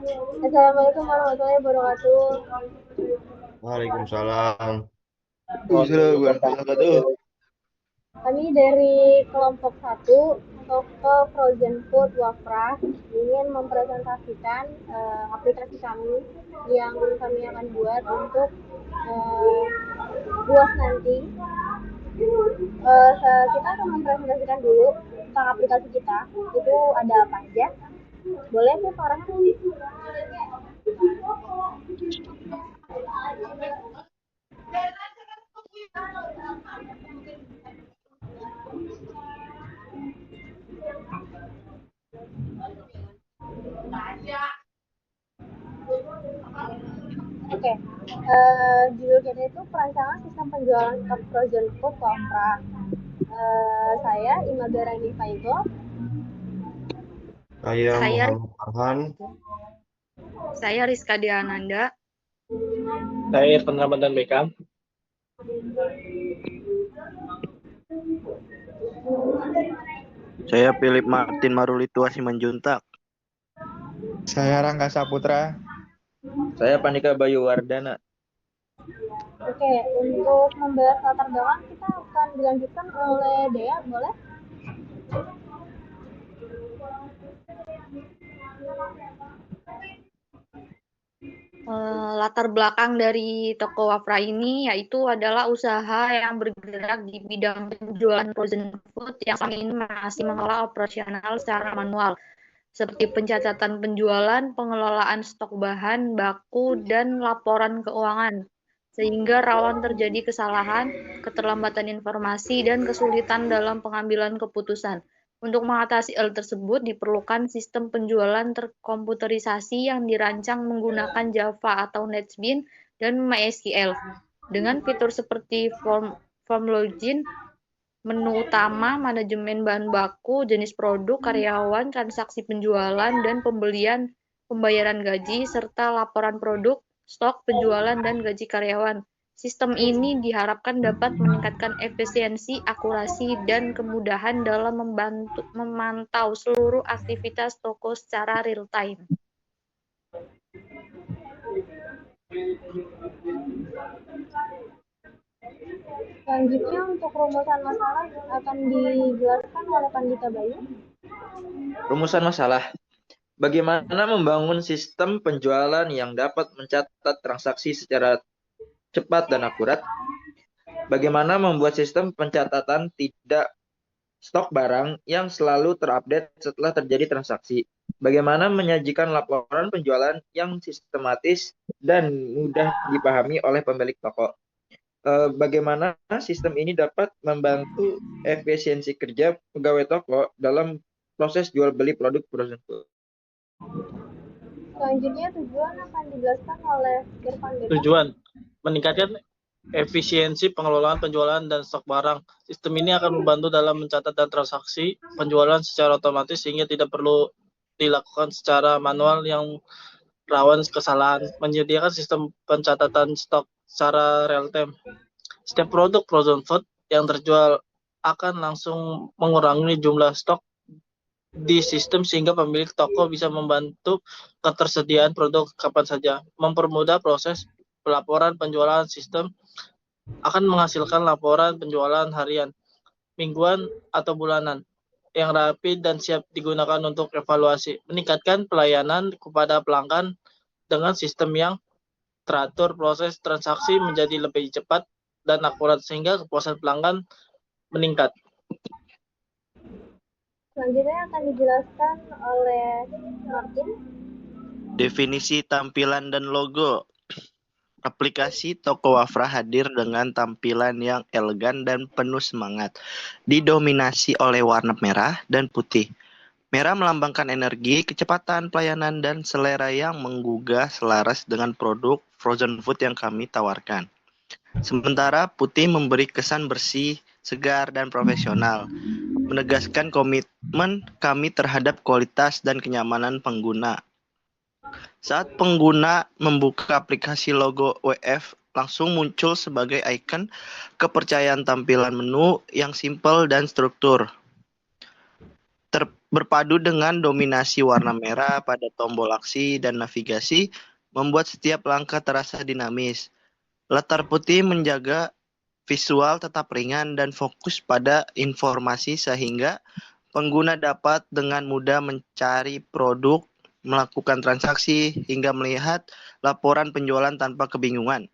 Assalamualaikum warahmatullahi wabarakatuh. Waalaikumsalam. Waalaikumsalam Assalamualaikum warahmatullahi wabarakatuh. Kami dari kelompok satu toko Frozen Food Wafra ingin mempresentasikan aplikasi kami yang kami akan buat untuk uh, UAS nanti. Kita akan mempresentasikan dulu tentang aplikasi kita. Itu ada apa aja? Boleh tuh Farah? Oke, judul kita itu perancangan sistem penjualan stok frozen food Wafra. Saya Imagarani Faigo. Saya Saya Muhammad Farhan. saya Rizka Diananda. Saya Irfan Ramadan Bekam. Saya Philip Martin Marulitua Simanjuntak. Saya Rangga Saputra. Saya Pandika Bayu Wardana. Oke, untuk membahas latar belakang kita akan dilanjutkan oleh Dea, boleh? Latar belakang dari toko Wafra ini yaitu adalah usaha yang bergerak di bidang penjualan frozen food yang saat ini masih mengelola operasional secara manual, seperti pencatatan penjualan, pengelolaan stok bahan baku, dan laporan keuangan, sehingga rawan terjadi kesalahan, keterlambatan informasi, dan kesulitan dalam pengambilan keputusan. Untuk mengatasi hal tersebut, diperlukan sistem penjualan terkomputerisasi yang dirancang menggunakan Java atau NetBeans dan MySQL. Dengan fitur seperti form login, menu utama, manajemen bahan baku, jenis produk, karyawan, transaksi penjualan, dan pembayaran gaji, serta laporan produk, stok, penjualan, dan gaji karyawan. Sistem ini diharapkan dapat meningkatkan efisiensi, akurasi, dan kemudahan dalam memantau seluruh aktivitas toko secara real-time. Selanjutnya untuk rumusan masalah akan dijelaskan oleh Pandita Bayu. Rumusan masalah. Bagaimana membangun sistem penjualan yang dapat mencatat transaksi secara cepat dan akurat? Bagaimana membuat sistem pencatatan tidak stok barang yang selalu terupdate setelah terjadi transaksi? Bagaimana menyajikan laporan penjualan yang sistematis dan mudah dipahami oleh pemilik toko? Bagaimana sistem ini dapat membantu efisiensi kerja pegawai toko dalam proses jual beli produk frozen food? Selanjutnya tujuan akan dijelaskan oleh Irfan Bekam. Tujuan meningkatkan efisiensi pengelolaan penjualan dan stok barang. Sistem ini akan membantu dalam mencatat dan transaksi penjualan secara otomatis sehingga tidak perlu dilakukan secara manual yang rawan kesalahan. Menyediakan sistem pencatatan stok secara real time. Setiap produk frozen food yang terjual akan langsung mengurangi jumlah stok di sistem sehingga pemilik toko bisa membantu ketersediaan produk kapan saja. Mempermudah proses pelaporan penjualan. Sistem akan menghasilkan laporan penjualan harian, mingguan, atau bulanan yang rapi dan siap digunakan untuk evaluasi. Meningkatkan pelayanan kepada pelanggan dengan sistem yang teratur. Proses transaksi menjadi lebih cepat dan akurat sehingga kepuasan pelanggan meningkat. Selanjutnya akan dijelaskan oleh Martin. Definisi tampilan dan logo. Aplikasi Toko Wafra hadir dengan tampilan yang elegan dan penuh semangat, didominasi oleh warna merah dan putih. Merah melambangkan energi, kecepatan pelayanan, dan selera yang menggugah selaras dengan produk frozen food yang kami tawarkan. Sementara putih memberi kesan bersih, segar, dan profesional, menegaskan komitmen kami terhadap kualitas dan kenyamanan pengguna. Saat pengguna membuka aplikasi, logo WF langsung muncul sebagai ikon kepercayaan tampilan menu yang simpel dan struktur. berpadu dengan dominasi warna merah pada tombol aksi dan navigasi, membuat setiap langkah terasa dinamis. Latar putih menjaga visual tetap ringan dan fokus pada informasi sehingga pengguna dapat dengan mudah mencari produk, melakukan transaksi, hingga melihat laporan penjualan tanpa kebingungan.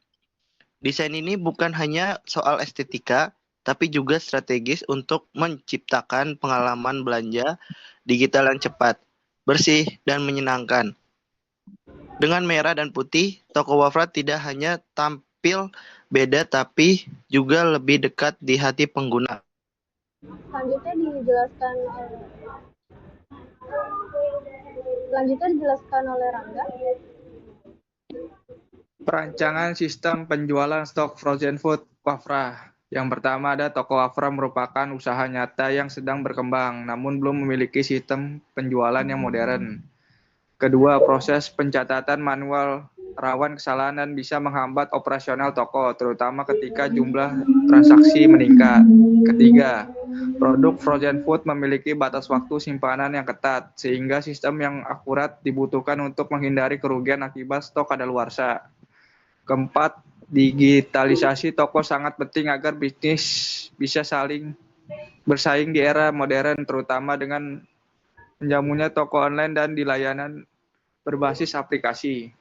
Desain ini bukan hanya soal estetika, tapi juga strategis untuk menciptakan pengalaman belanja digital yang cepat, bersih, dan menyenangkan. Dengan merah dan putih, toko Wafra tidak hanya tampil beda tapi juga lebih dekat di hati pengguna. Selanjutnya dijelaskan oleh Rangga. Perancangan sistem penjualan stok frozen food Wafra. Yang pertama ada toko Wafra merupakan usaha nyata yang sedang berkembang, namun belum memiliki sistem penjualan yang modern. Kedua, proses pencatatan manual rawan kesalahan dan bisa menghambat operasional toko, terutama ketika jumlah transaksi meningkat. Ketiga, produk frozen food memiliki batas waktu simpanan yang ketat, sehingga sistem yang akurat dibutuhkan untuk menghindari kerugian akibat stok kadaluarsa. Keempat, digitalisasi toko sangat penting agar bisnis bisa saling bersaing di era modern, terutama dengan menjamunya toko online dan di layanan berbasis aplikasi.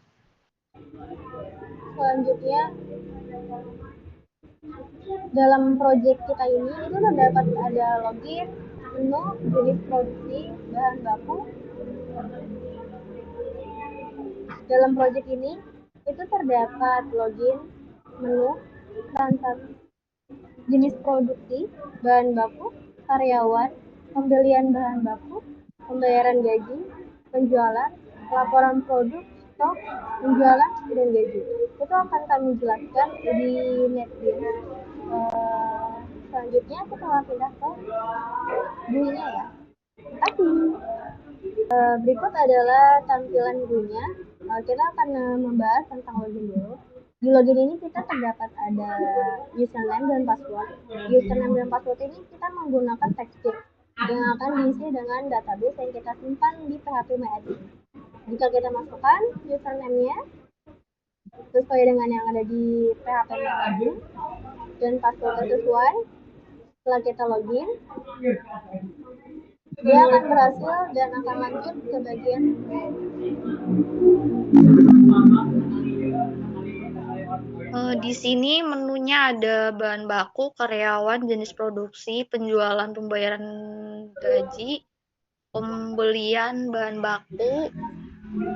Selanjutnya, dalam proyek kita ini itu terdapat ada login, menu, jenis produksi, bahan baku. Dalam proyek ini itu terdapat login, menu, transaksi, jenis produksi, bahan baku, karyawan, pembelian bahan baku, pembayaran gaji, penjualan, laporan produk, stok, penjualan, dan gaji. Itu akan kami jelaskan di NetBeans. Selanjutnya kita pindah ke GUI-nya ya. Berikut adalah tampilan GUI-nya. Kita akan membahas tentang login dulu. Di login ini kita terdapat ada username dan password. Username dan password ini kita menggunakan text field yang akan diisi dengan database yang kita simpan di PHP MyAdmin. Jika kita masukkan username-nya sesuai dengan yang ada di PHP MyAdmin dan password sesuai, setelah kita login, dia akan berhasil dan akan lanjut ke bagian Di sini menunya ada bahan baku, karyawan, jenis produksi, penjualan, pembayaran gaji, pembelian bahan baku,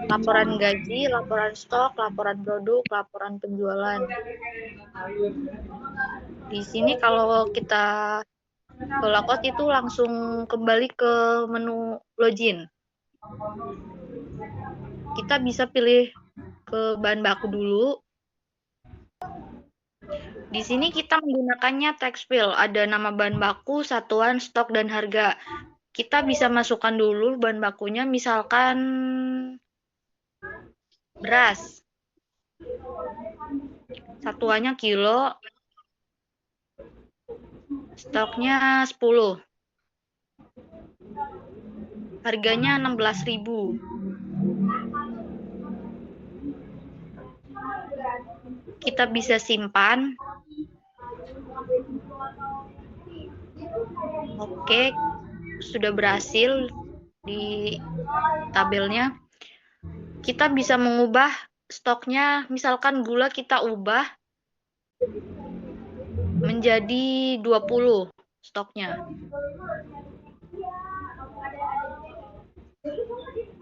laporan gaji, laporan stok, laporan produk, laporan penjualan. Di sini kalau kita ke layout itu langsung kembali ke menu login. Kita bisa pilih ke bahan baku dulu. Di sini kita menggunakannya text field, ada nama bahan baku, satuan, stok, dan harga. Kita bisa masukkan dulu bahan bakunya, misalkan beras. Satuannya kilo, stoknya 10. Harganya 16.000. Kita bisa simpan. Oke, sudah berhasil di tabelnya. Kita bisa mengubah stoknya, misalkan gula kita ubah menjadi 20 stoknya.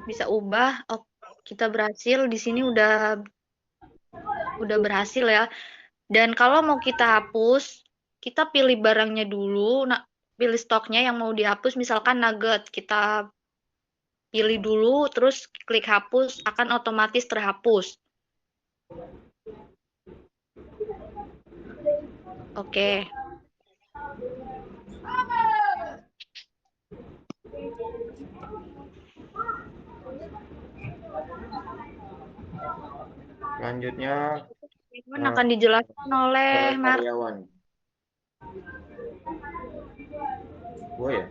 Bisa ubah. Oh, kita berhasil di sini udah berhasil ya. Dan kalau mau kita hapus, kita pilih barangnya dulu, pilih stoknya yang mau dihapus, misalkan nugget, kita pilih dulu, terus klik hapus, akan otomatis terhapus. Oke. Selanjutnya Akan dijelaskan oleh karyawan. Gue ya?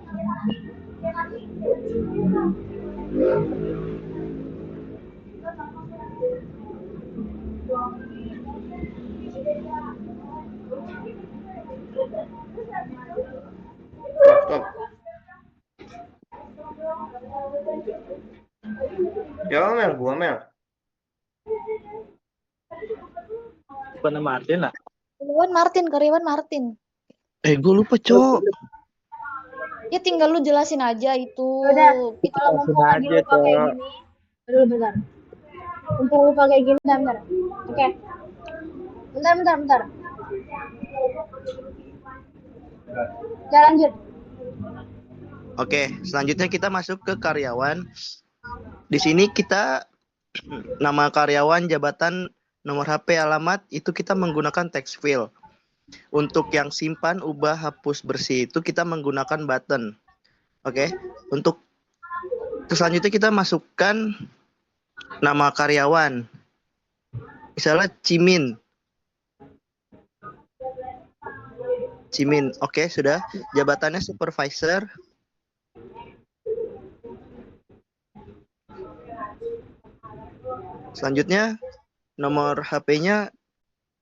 Stop. Ya Mel, gua Mel. Bukan Martin lah. Karyawan Martin. Gue lupa, Cok. Ya tinggal lu jelasin aja itu. Udah, Itu kalau mumpung lagi lupa kayak gini, bentar. Mumpung lupa kayak gini, bentar. Oke. Bentar. Ya lanjut. Oke, selanjutnya kita masuk ke karyawan. Di sini kita nama karyawan, jabatan, nomor HP, alamat itu kita menggunakan text field. Untuk yang simpan, ubah, hapus, bersih itu kita menggunakan button. Oke. Untuk selanjutnya kita masukkan nama karyawan. Misalnya Cimin. Oke, sudah. Jabatannya supervisor. Selanjutnya nomor HP-nya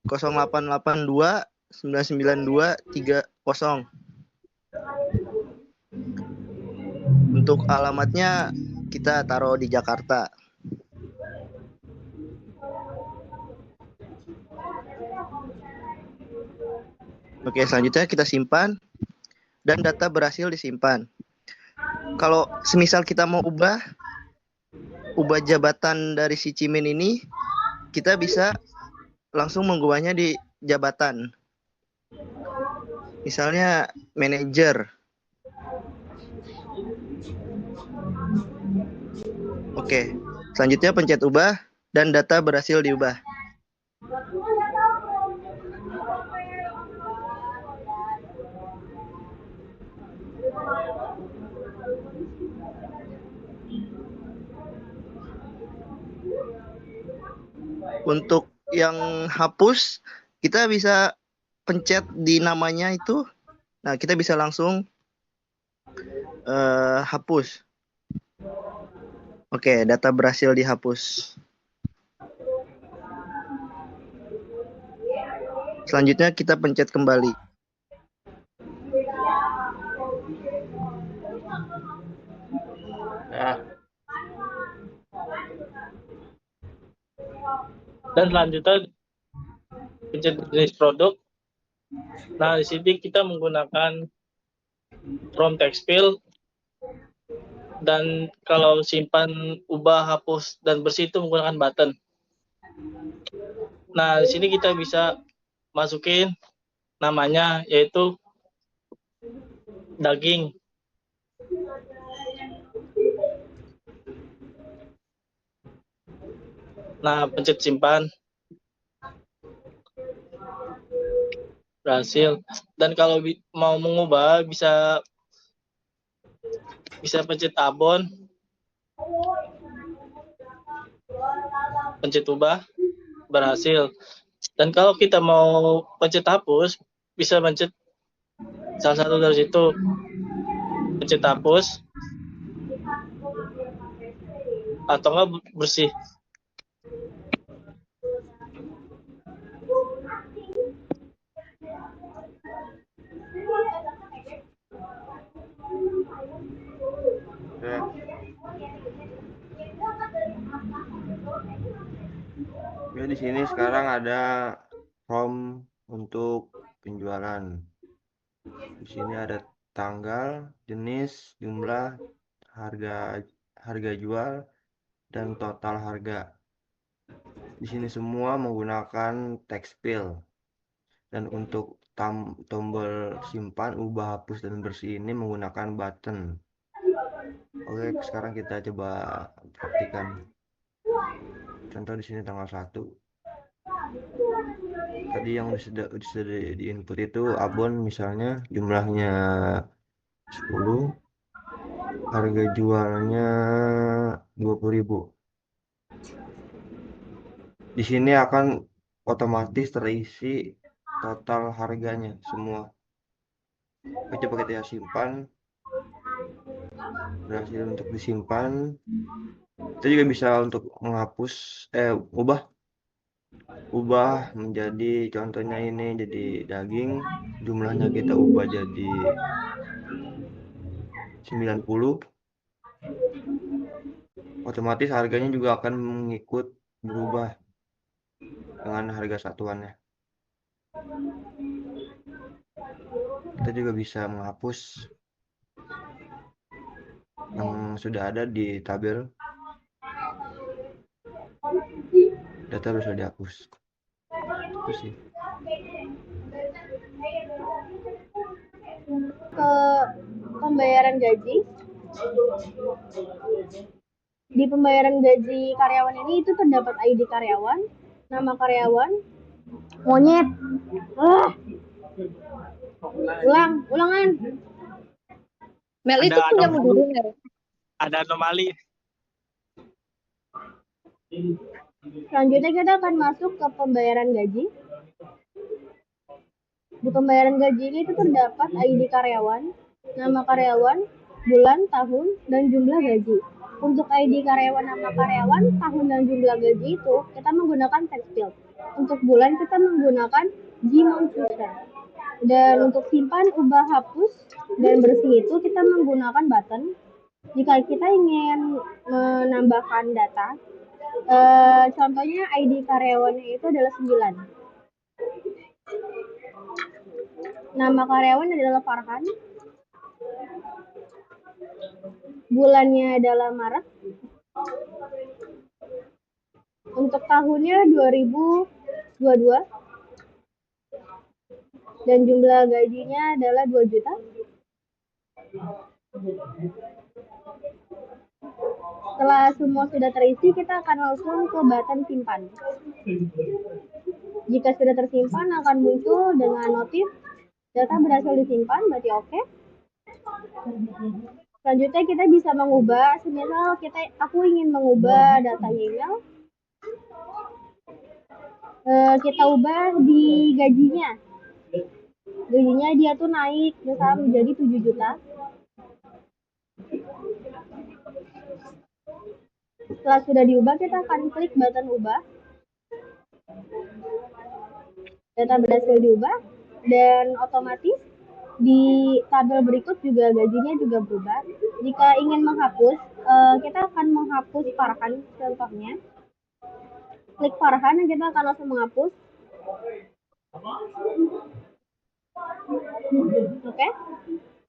0882 992 30. Untuk alamatnya kita taruh di Jakarta. Oke, selanjutnya kita simpan dan data berhasil disimpan. Kalau semisal kita mau ubah jabatan dari si Cimin ini, kita bisa langsung mengubahnya di jabatan. Misalnya manajer. Oke, selanjutnya pencet ubah dan data berhasil diubah. Untuk yang hapus, kita bisa pencet di namanya itu. Nah, kita bisa langsung hapus. Oke, data berhasil dihapus. Selanjutnya kita pencet kembali. Nah, Dan selanjutnya pencet jenis produk. Nah, di sini kita menggunakan from text field, dan kalau simpan, ubah, hapus, dan bersih itu menggunakan button. Nah, di sini kita bisa masukin namanya, yaitu daging. Nah, pencet simpan. Berhasil. Dan kalau mau mengubah, bisa pencet abon. Pencet ubah. Berhasil. Dan kalau kita mau pencet hapus, bisa pencet salah satu dari situ. Pencet hapus. Atau enggak bersih. ya. Ya, di sini sekarang ada form untuk penjualan. Di sini ada tanggal, jenis, jumlah, harga jual, dan total harga. Di sini semua menggunakan text field. Dan untuk tombol simpan, ubah, hapus, dan bersih ini menggunakan button. Oke, sekarang kita coba praktikan. Contoh di sini tanggal 1. Tadi yang sudah di input itu abon misalnya jumlahnya 10, harga jualnya 20.000. Di sini akan otomatis terisi total harganya semua. Oke, coba kita simpan. berhasil untuk disimpan. Kita juga bisa untuk menghapus, ubah menjadi, contohnya ini jadi daging, jumlahnya kita ubah jadi 90, otomatis harganya juga akan mengikut berubah dengan harga satuannya. Kita juga bisa menghapus yang sudah ada di tabel, data harus dihapus. Itu sih. Ke pembayaran gaji. Di pembayaran gaji karyawan ini itu terdapat ID karyawan, nama karyawan, monyet. Ulangan. Mel itu Ada punya anomali. dulu, Mel. Ada anomali. Selanjutnya kita akan masuk ke pembayaran gaji. Di pembayaran gaji ini itu terdapat ID karyawan, nama karyawan, bulan, tahun, dan jumlah gaji. Untuk ID karyawan, nama karyawan, tahun, dan jumlah gaji itu kita menggunakan text field. Untuk bulan kita menggunakan Gmonth user. Dan untuk simpan, ubah, hapus, dan bersih itu kita menggunakan button. Jika kita ingin menambahkan data, contohnya ID karyawannya itu adalah 9. Nama karyawan adalah Farhan. Bulannya adalah Maret. Untuk tahunnya 2022. Dan jumlah gajinya adalah 2 juta. Setelah semua sudah terisi, kita akan langsung ke button simpan. Jika sudah tersimpan, akan muncul dengan notif data berhasil disimpan, berarti oke. Selanjutnya kita bisa mengubah, semisal aku ingin mengubah data email, kita ubah di gajinya. Gajinya dia tuh naik misal menjadi 7 juta. Setelah sudah diubah, kita akan klik button ubah. Data berhasil diubah dan otomatis di tabel berikut juga gajinya juga berubah. Jika ingin menghapus, kita akan menghapus Farhan contohnya. Klik Farhan dan kita akan langsung menghapus. Oke.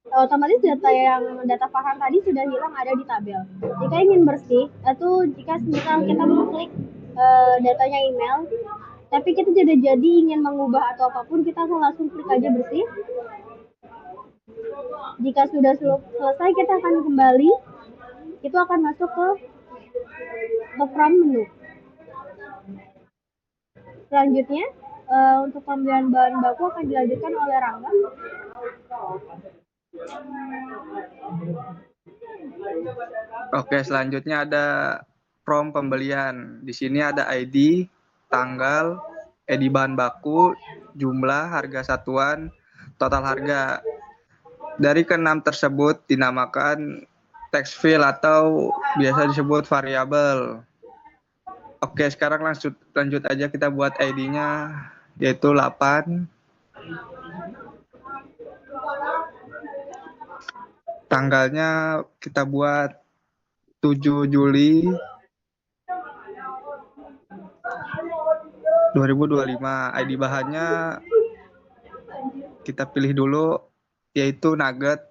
Otomatis data Farhan tadi sudah hilang ada di tabel. Jika ingin bersih, atau jika misal kita mengklik datanya email, tapi kita tidak jadi ingin mengubah atau apapun, kita akan langsung klik aja bersih. Jika sudah selesai, kita akan kembali. Itu akan masuk ke from menu. Selanjutnya, untuk pembelian bahan baku akan dilanjutkan oleh Rangga. Oke, selanjutnya ada from pembelian. Di sini ada ID, tanggal, ID bahan baku, jumlah, harga satuan, total harga. Dari keenam tersebut dinamakan text field atau biasa disebut variabel. Oke, sekarang lanjut aja kita buat ID-nya, yaitu 8. Tanggalnya kita buat 7 Juli 2025. ID bahannya kita pilih dulu, yaitu nugget.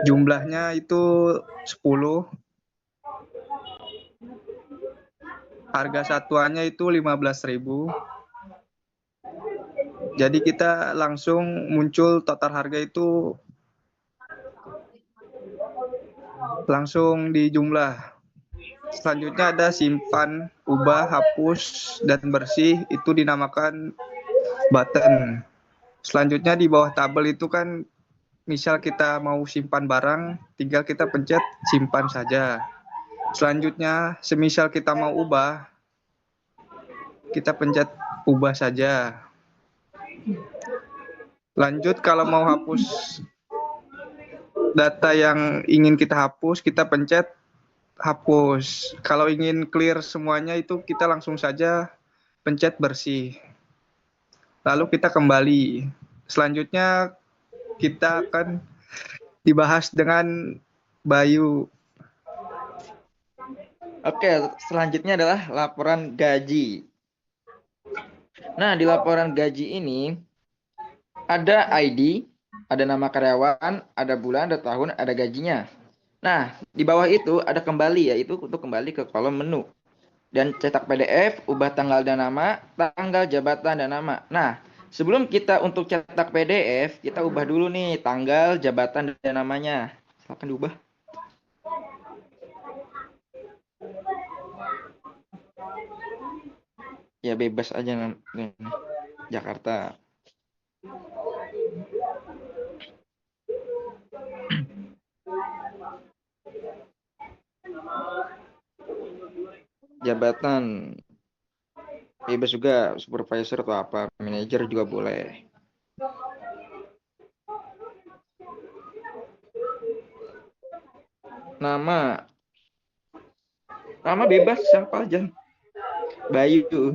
Jumlahnya itu 10. Harga satuannya itu 15.000. Jadi kita langsung muncul total harga itu langsung di jumlah. Selanjutnya ada simpan, ubah, hapus, dan bersih, itu dinamakan button. Selanjutnya di bawah tabel itu kan misal kita mau simpan barang, tinggal kita pencet simpan saja. Selanjutnya semisal kita mau ubah, kita pencet ubah saja. Lanjut kalau mau hapus data yang ingin kita hapus, kita pencet hapus. Kalau ingin clear semuanya itu kita langsung saja pencet bersih. Lalu kita kembali. Selanjutnya kita akan dibahas dengan Bayu. Oke, selanjutnya adalah laporan gaji. Nah, di laporan gaji ini ada ID, ada nama karyawan, ada bulan, ada tahun, ada gajinya. Nah, di bawah itu ada kembali, yaitu untuk kembali ke kolom menu. Dan cetak PDF, ubah tanggal dan nama, tanggal, jabatan, dan nama. Nah, sebelum kita untuk cetak PDF, kita ubah dulu nih tanggal, jabatan, dan namanya. Silakan diubah. Ya bebas aja Jakarta. Jabatan bebas juga, supervisor atau apa, manajer juga boleh. Nama bebas siapa aja. Bayu.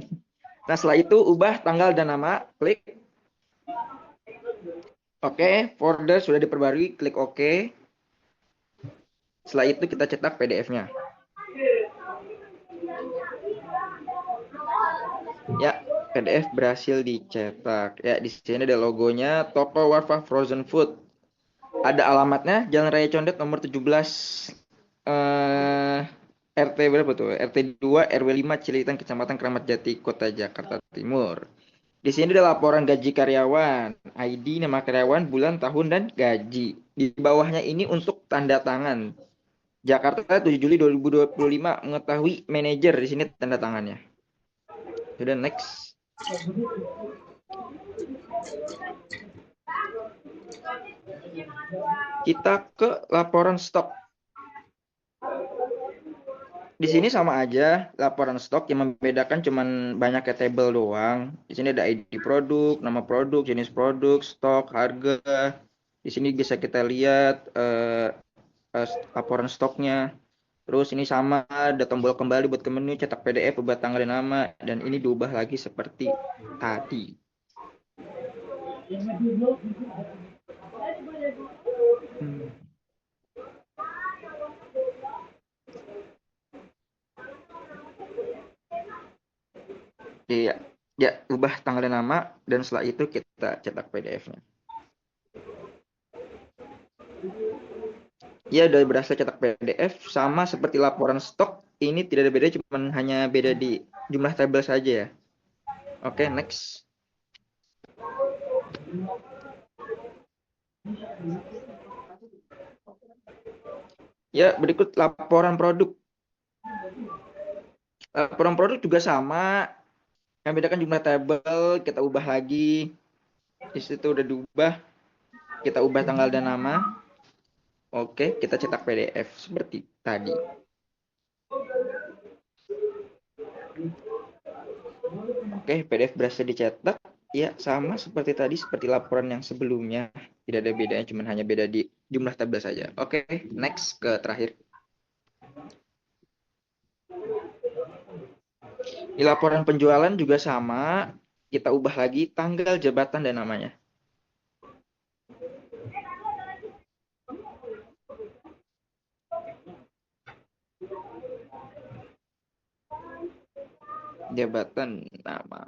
Nah, setelah itu ubah tanggal dan nama, klik. Oke, folder sudah diperbarui, klik OK. Setelah itu kita cetak PDF-nya. Ya, PDF berhasil dicetak. Ya, di sini ada logonya Toko Warfah Frozen Food. Ada alamatnya Jalan Raya Condet nomor 17 RT berapa tuh? RT 2 RW 5 Cililitan Kecamatan Keramat Jati Kota Jakarta Timur. Di sini ada laporan gaji karyawan, ID, nama karyawan, bulan, tahun, dan gaji. Di bawahnya ini untuk tanda tangan. Jakarta 7 Juli 2025 mengetahui manajer, di sini tanda tangannya. Sudah next. Kita ke laporan stok. Di sini sama aja laporan stok, yang membedakan cuman banyaknya table doang. Di sini ada ID produk, nama produk, jenis produk, stok, harga. Di sini bisa kita lihat laporan stoknya. Terus ini sama ada tombol kembali buat ke menu, cetak PDF, ubah tanggal dan nama, dan ini diubah lagi seperti tadi. Iya, ya ubah tanggal dan nama, dan setelah itu kita cetak PDF-nya. Ya, udah berhasil cetak PDF, sama seperti laporan stok. Ini tidak ada beda, cuma hanya beda di jumlah tabel saja ya. Oke, next. Ya, berikut laporan produk. Laporan produk juga sama. Yang bedakan jumlah tabel, kita ubah lagi. Di situ udah diubah. Kita ubah tanggal dan nama. Oke, kita cetak PDF seperti tadi. Oke, PDF berhasil dicetak. Ya, sama seperti tadi, seperti laporan yang sebelumnya. Tidak ada bedanya, cuma hanya beda di jumlah tabel saja. Oke, next ke terakhir. Di laporan penjualan juga sama. Kita ubah lagi tanggal, jabatan, dan namanya. Jabatan, nama.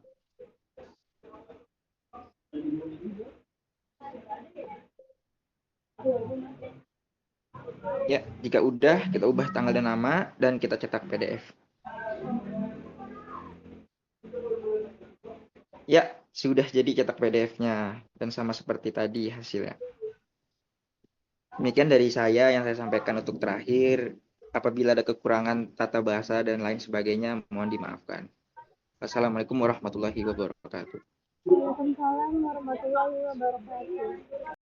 Ya, jika udah, kita ubah tanggal dan nama, dan kita cetak PDF. Ya, sudah jadi cetak PDF-nya, dan sama seperti tadi hasilnya. Demikian dari saya yang saya sampaikan untuk terakhir. Apabila ada kekurangan tata bahasa dan lain sebagainya, mohon dimaafkan. Assalamualaikum warahmatullahi wabarakatuh. Waalaikumsalam warahmatullahi wabarakatuh.